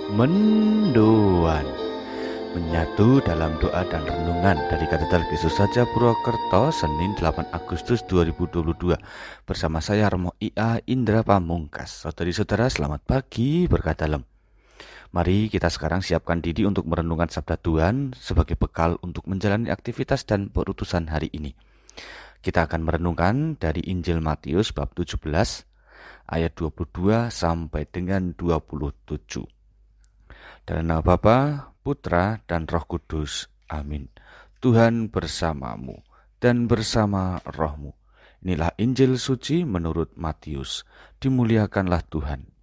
Mendoan menyatu dalam doa dan renungan dari Katedral Yesus Saja Purwokerto, Senin 8 Agustus 2022 bersama saya Romo IA Indra Pamungkas. Saudari-saudara, selamat pagi, berkat dalam. Mari kita sekarang siapkan diri untuk merenungkan sabda Tuhan sebagai bekal untuk menjalani aktivitas dan perutusan hari ini. Kita akan merenungkan dari Injil Matius bab 17 ayat 22 sampai dengan 27. Dalam nama Bapa, Putra, dan Roh Kudus. Amin. Tuhan bersamamu dan bersama rohmu. Inilah Injil suci menurut Matius. Dimuliakanlah Tuhan.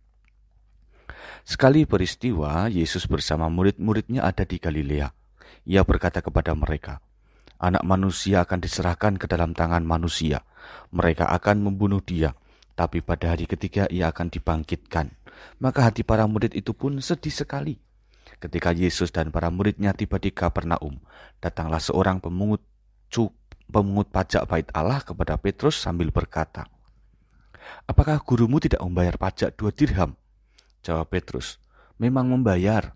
Sekali peristiwa, Yesus bersama murid-muridnya ada di Galilea. Ia berkata kepada mereka, "Anak manusia akan diserahkan ke dalam tangan manusia. Mereka akan membunuh dia, tapi pada hari ketiga ia akan dibangkitkan." Maka hati para murid itu pun sedih sekali. Ketika Yesus dan para muridnya tiba di Kapernaum, datanglah seorang pemungut pajak bait Allah kepada Petrus sambil berkata, "Apakah gurumu tidak membayar pajak 2 dirham?" Jawab Petrus, "Memang membayar."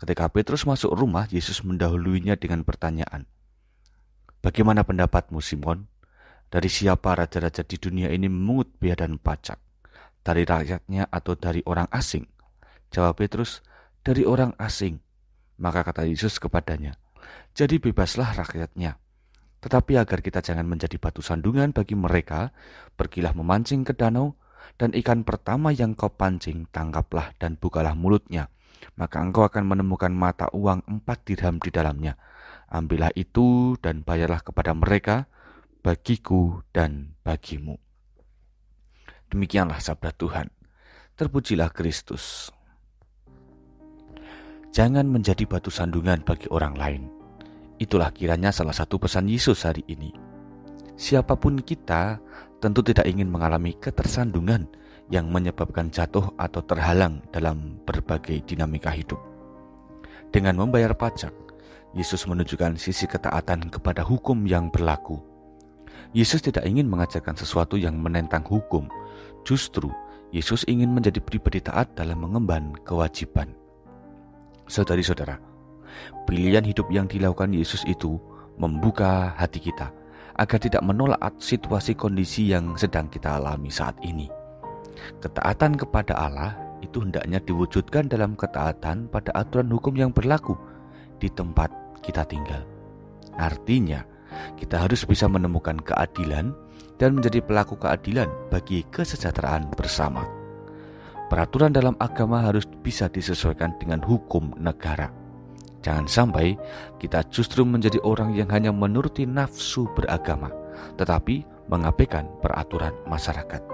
Ketika Petrus masuk rumah, Yesus mendahuluinya dengan pertanyaan, "Bagaimana pendapatmu, Simon? Dari siapa raja-raja di dunia ini memungut bea dan pajak? Dari rakyatnya atau dari orang asing?" Jawab Petrus, "Dari orang asing." Maka kata Yesus kepadanya, "Jadi bebaslah rakyatnya. Tetapi agar kita jangan menjadi batu sandungan bagi mereka, pergilah memancing ke danau, dan ikan pertama yang kau pancing, tangkaplah dan bukalah mulutnya. Maka engkau akan menemukan mata uang 4 dirham di dalamnya. Ambillah itu dan bayarlah kepada mereka, bagiku dan bagimu." Demikianlah sabda Tuhan. Terpujilah Kristus. Jangan menjadi batu sandungan bagi orang lain. Itulah kiranya salah satu pesan Yesus hari ini. Siapapun kita tentu tidak ingin mengalami ketersandungan yang menyebabkan jatuh atau terhalang dalam berbagai dinamika hidup. Dengan membayar pajak, Yesus menunjukkan sisi ketaatan kepada hukum yang berlaku. Yesus tidak ingin mengajarkan sesuatu yang menentang hukum. Justru, Yesus ingin menjadi pribadi taat dalam mengemban kewajiban. Saudari-saudara, pilihan hidup yang dilakukan Yesus itu membuka hati kita agar tidak menolak situasi kondisi yang sedang kita alami saat ini. Ketaatan kepada Allah itu hendaknya diwujudkan dalam ketaatan pada aturan hukum yang berlaku di tempat kita tinggal. Artinya, kita harus bisa menemukan keadilan dan menjadi pelaku keadilan bagi kesejahteraan bersama. Peraturan dalam agama harus bisa disesuaikan dengan hukum negara. Jangan sampai kita justru menjadi orang yang hanya menuruti nafsu beragama, tetapi mengabaikan peraturan masyarakat.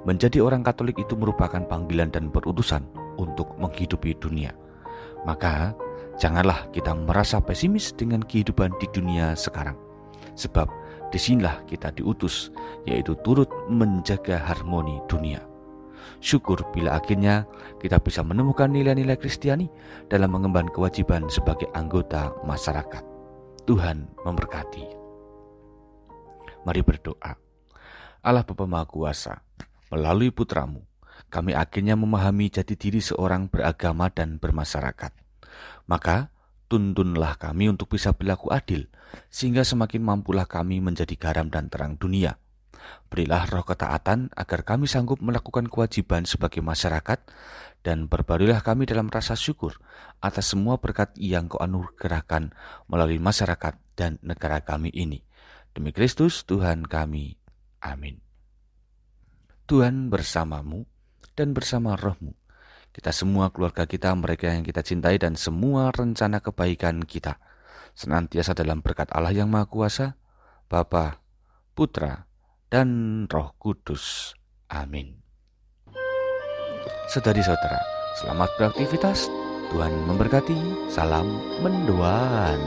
Menjadi orang Katolik itu merupakan panggilan dan perutusan untuk menghidupi dunia. Maka, janganlah kita merasa pesimis dengan kehidupan di dunia sekarang. Sebab disinilah kita diutus, yaitu turut menjaga harmoni dunia. Syukur bila akhirnya kita bisa menemukan nilai-nilai Kristiani dalam mengemban kewajiban sebagai anggota masyarakat. Tuhan memberkati. Mari berdoa. Allah Bapa Maha Kuasa, melalui putramu, kami akhirnya memahami jati diri seorang beragama dan bermasyarakat. Maka, tuntunlah kami untuk bisa berlaku adil, sehingga semakin mampulah kami menjadi garam dan terang dunia. Berilah roh ketaatan agar kami sanggup melakukan kewajiban sebagai masyarakat, dan perbarilah kami dalam rasa syukur atas semua berkat yang Kau anugerahkan melalui masyarakat dan negara kami ini. Demi Kristus Tuhan kami. Amin. Tuhan bersamamu dan bersama rohmu. Kita semua, keluarga kita, mereka yang kita cintai, dan semua rencana kebaikan kita senantiasa dalam berkat Allah yang Maha Kuasa, Bapa, Putra, dan Roh Kudus. Amin. Saudari-saudara, selamat beraktivitas. Tuhan memberkati. Salam mendoan.